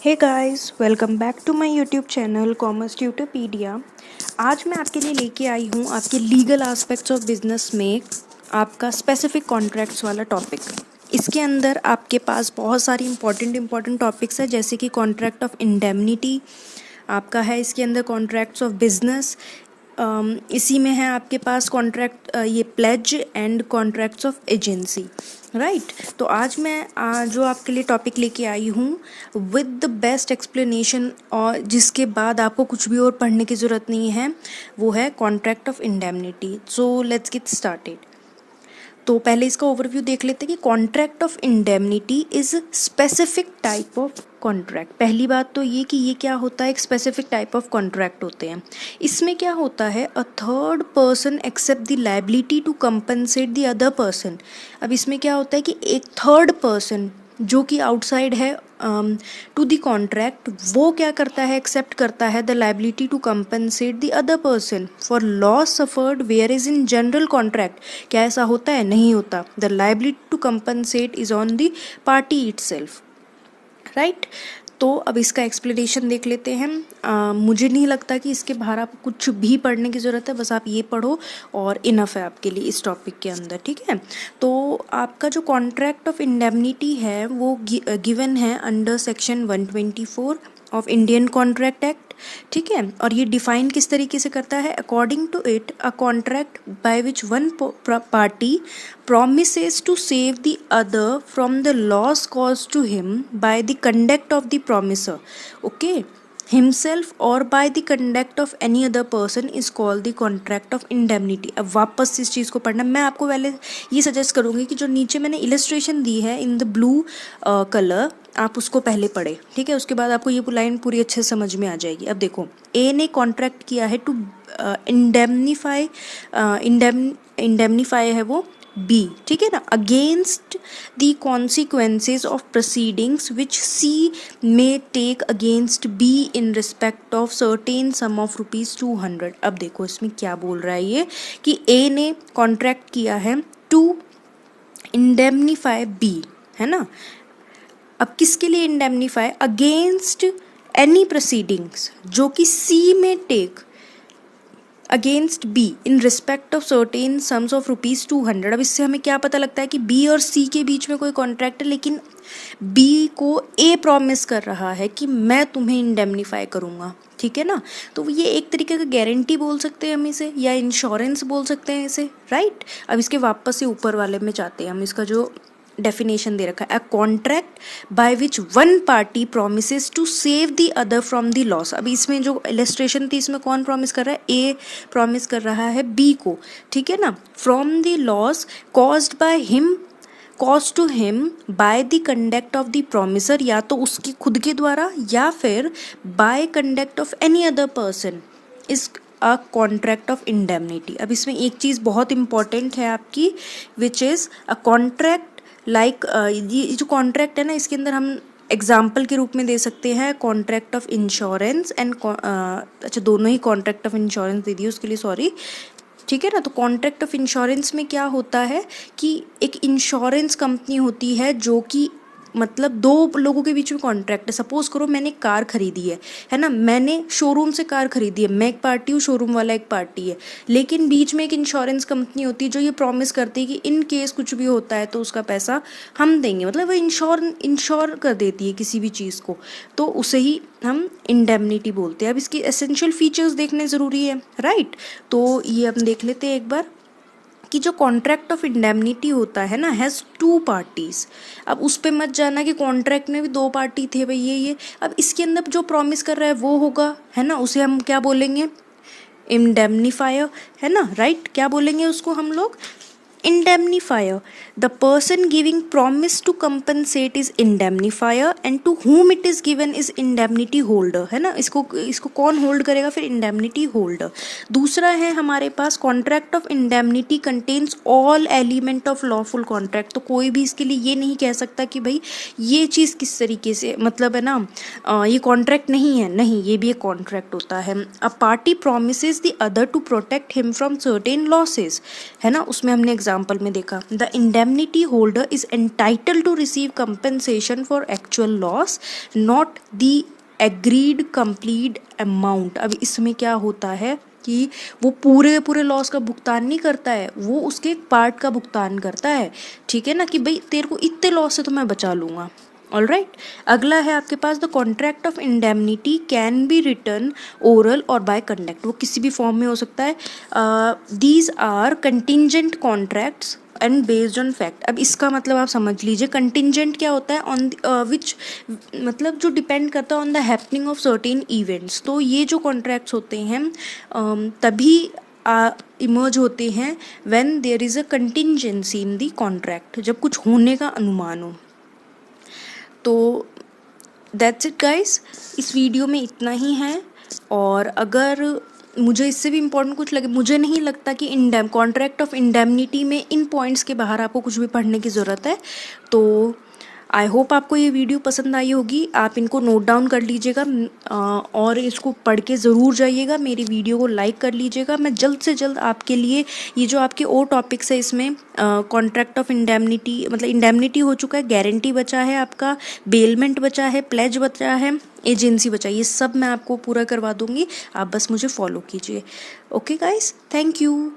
Hey guys, welcome back to my YouTube channel commerce Tutorpedia. आज मैं आपके लिए लेके आई हूँ आपके लीगल एस्पेक्ट्स ऑफ बिजनेस में आपका स्पेसिफिक कॉन्ट्रैक्ट्स वाला टॉपिक। इसके अंदर आपके पास बहुत सारी इंपॉर्टेंट टॉपिक्स है, जैसे कि कॉन्ट्रैक्ट ऑफ इंडेमनिटी आपका है, इसके अंदर कॉन्ट्रैक्ट्स ऑफ बिजनेस, इसी में है आपके पास कॉन्ट्रैक्ट ये plays and contracts of agency, right. तो आज मैं जो आपके लिए टॉपिक लेके आई हूँ विद द बेस्ट एक्सप्लेनेशन, और जिसके बाद आपको कुछ भी और पढ़ने की ज़रूरत नहीं है, वो है contract of indemnity. So let's get started. तो पहले इसका ओवरव्यू देख लेते हैं कि contract of indemnity is specific type of contract. पहली बात तो ये कि ये क्या होता है, एक स्पेसिफिक टाइप ऑफ कॉन्ट्रैक्ट होते हैं। इसमें क्या होता है, a third person accept the liability to compensate the other person. अब इसमें क्या होता है कि एक थर्ड पर्सन जो कि आउटसाइड है टू द कॉन्ट्रैक्ट, वो क्या करता है, एक्सेप्ट करता है the liability to compensate the other person for loss suffered, whereas in general contract क्या ऐसा होता है? नहीं होता। The liability to compensate is on the party itself, right. तो अब इसका एक्सप्लेनेशन देख लेते हैं। मुझे नहीं लगता कि इसके बाहर आपको कुछ भी पढ़ने की ज़रूरत है, बस आप ये पढ़ो और इनफ है आपके लिए इस टॉपिक के अंदर, ठीक है। तो आपका जो कॉन्ट्रैक्ट ऑफ इंडेमनिटी है वो गिवन है under section 124 of Indian contract act, ठीक है। और ये डिफाइन किस तरीके से करता है, according to it a contract by which one party promises to save the other from the loss caused to him by the conduct of the promiser, okay, himself or by the conduct of any other person is called the contract of indemnity। अब वापस इस चीज़ को पढ़ना, मैं आपको पहले ये suggest करूँगी कि जो नीचे मैंने इलस्ट्रेशन दी है इन द ब्लू कलर, आप उसको पहले पढ़े, ठीक है। उसके बाद आपको ये लाइन पूरी अच्छे से समझ में आ जाएगी। अब देखो, ए ने कॉन्ट्रैक्ट किया है टू इंडेमनीफाई है वो बी, ठीक है ना, against the consequences of proceedings which C may take against B in respect of certain sum of ₹200। अब देखो इसमें क्या बोल रहा है ये कि ए ने कॉन्ट्रैक्ट किया है टू इंडेमनीफाई बी, है ना। अब किसके लिए इंडेमनीफाई? अगेंस्ट एनी प्रोसीडिंग्स जो कि C may take against B in respect of certain sums of ₹200। अब इससे हमें क्या पता लगता है कि बी और सी के बीच में कोई कॉन्ट्रैक्ट है, लेकिन बी को ए प्रॉमिस कर रहा है कि मैं तुम्हें इंडेमनीफाई करूँगा, ठीक है ना। तो ये एक तरीके का गारंटी बोल सकते हैं हम इसे, या इंश्योरेंस बोल सकते हैं इसे, राइट। अब इसके वापस से ऊपर वाले में जाते हैं हम, इसका जो डेफिनेशन दे रखा है, a contract by which one party promises to save the other from the loss. अभी इसमें जो इलस्ट्रेशन थी, इसमें कौन प्रॉमिस कर रहा है? ए प्रॉमिस कर रहा है बी को, ठीक है ना, from the loss caused by him, cause to him by the conduct of the promiser, या तो उसकी खुद के द्वारा या फिर by conduct of any other person, is a contract of indemnity. अब इसमें एक चीज़ बहुत इंपॉर्टेंट है आपकी, which is a contract like ये जो कॉन्ट्रैक्ट है ना, इसके अंदर हम एग्जाम्पल के रूप में दे सकते हैं कॉन्ट्रैक्ट ऑफ इंश्योरेंस एंड अच्छा, दोनों ही कॉन्ट्रैक्ट ऑफ इंश्योरेंस दे दिए, उसके लिए सॉरी, ठीक है ना। तो कॉन्ट्रैक्ट ऑफ इंश्योरेंस में क्या होता है कि एक इंश्योरेंस कंपनी होती है जो कि मतलब दो लोगों के बीच में कॉन्ट्रैक्ट है। सपोज करो मैंने एक कार खरीदी है ना, मैंने शोरूम से कार खरीदी है, मैं एक पार्टी हूँ, शोरूम वाला एक पार्टी है, लेकिन बीच में एक इंश्योरेंस कंपनी होती है जो ये प्रॉमिस करती है कि इन केस कुछ भी होता है तो उसका पैसा हम देंगे, मतलब वो इंश्योर कर देती है किसी भी चीज़ को, तो उसे ही हम इंडेमनिटी बोलते हैं। अब इसकी एसेंशियल फीचर्स देखने ज़रूरी है, राइट। तो ये हम देख लेते हैं एक बार कि जो कॉन्ट्रैक्ट ऑफ इंडेमनिटी होता है ना, हैज़ टू पार्टीज। अब उस पे मत जाना कि कॉन्ट्रैक्ट में भी दो पार्टी थे भाई, ये अब इसके अंदर जो प्रॉमिस कर रहा है वो होगा, है ना, उसे हम क्या बोलेंगे? इंडेमनीफायर, है ना, राइट। क्या बोलेंगे उसको हम लोग? indemnifier। The person giving promise to compensate is indemnifier and to whom it is given is indemnity holder, है ना। इसको कौन होल्ड करेगा फिर? indemnity holder। दूसरा है हमारे पास contract of indemnity contains all element of lawful contract। तो कोई भी इसके लिए ये नहीं कह सकता कि भाई ये चीज़ किस तरीके से, मतलब है ना, ये कॉन्ट्रैक्ट नहीं है, नहीं, ये भी एक कॉन्ट्रैक्ट होता है। A party promises the other to protect him from certain losses, है ना, उसमें हमने एग्जाम्पल एग्जाम्पल में देखा, the indemnity holder is entitle to receive compensation for actual loss not the agreed complete amount. अब इसमें क्या होता है कि वो पूरे लॉस का भुगतान नहीं करता है, वो उसके एक पार्ट का भुगतान करता है, ठीक है ना, कि भाई तेरे को इतने लॉस से तो मैं बचा लूँगा। ऑल राइट, अगला है आपके पास, the contract of indemnity can be written oral और बाय कंडक्ट, वो किसी भी फॉर्म में हो सकता है। These are contingent contracts and based on fact. अब इसका मतलब आप समझ लीजिए, कंटिजेंट क्या होता है, ऑन विच मतलब जो डिपेंड करता है on the happening of certain events. तो ये जो कॉन्ट्रैक्ट्स होते हैं तभी इमर्ज होते हैं when there is a contingency in the contract, जब कुछ होने का अनुमान हो। तो दैट्स इट गाइस, इस वीडियो में इतना ही है। और अगर मुझे इससे भी इम्पोर्टेंट कुछ लगे, मुझे नहीं लगता कि कॉन्ट्रैक्ट ऑफ इंडेमनिटी में इन पॉइंट्स के बाहर आपको कुछ भी पढ़ने की ज़रूरत है। तो आई होप आपको ये वीडियो पसंद आई होगी, आप इनको नोट डाउन कर लीजिएगा और इसको पढ़ के ज़रूर जाइएगा, मेरी वीडियो को लाइक कर लीजिएगा। मैं जल्द से जल्द आपके लिए ये जो आपके और टॉपिक्स है इसमें कॉन्ट्रैक्ट ऑफ इंडेमनिटी, मतलब इंडेमनिटी हो चुका है, गारंटी बचा है आपका, बेलमेंट बचा है, प्लेज बचा है, एजेंसी बचा है, ये सब मैं आपको पूरा करवा दूँगी, आप बस मुझे फॉलो कीजिए। Okay guys, thank you.